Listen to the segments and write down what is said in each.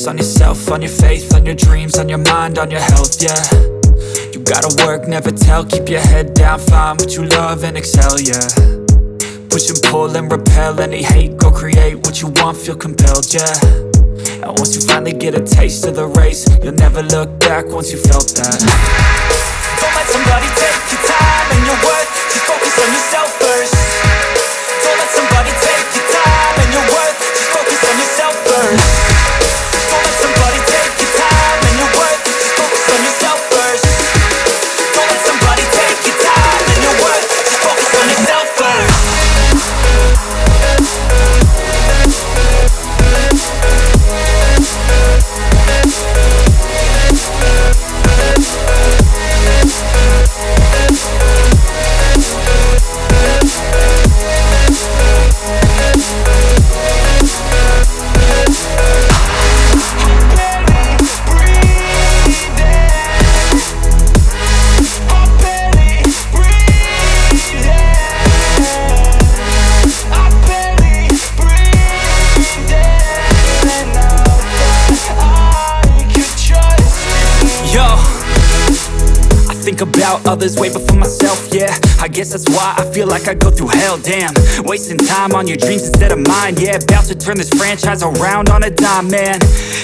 focus on yourself, on your faith, on your dreams, on your mind, on your health, yeah. You gotta work, never tell, keep your head down, find what you love and excel, yeah. Push and pull and repel any hate, go create what you want, feel compelled, yeah. And once you finally get a taste of the race, you'll never look back once you felt that. Don't let somebody take your time and your worth, just focus on yourself first. Don't let somebody take your time and your worth, just focus on yourself first. Don't let somebody take your time and your worth, just focus on yourself first. Don't let somebody take your time and your worth, just focus on yourself first. Think about others way before myself, yeah. I guess that's why I feel like I go through hell, damn. Wasting time on your dreams instead of mine, yeah. About to turn this franchise around on a dime, man.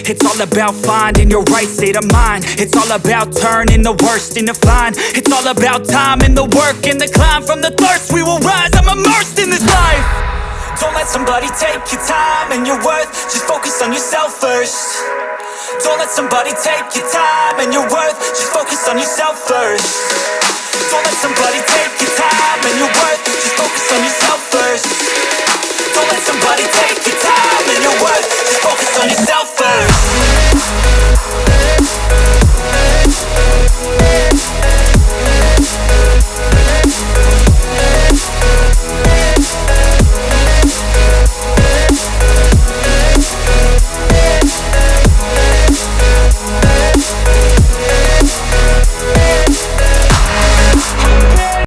It's all about finding your right state of mind. It's all about turning the worst into fine. It's all about time and the work and the climb. From the thirst we will rise, I'm immersed in this life. Don't let somebody take your time and your worth, just focus on yourself first. Don't let somebody take your time and your worth, just focus on yourself first. Don't let somebody take your time and your worth, just focus on yourself first. Don't let somebody take your time and your worth, just focus on yourself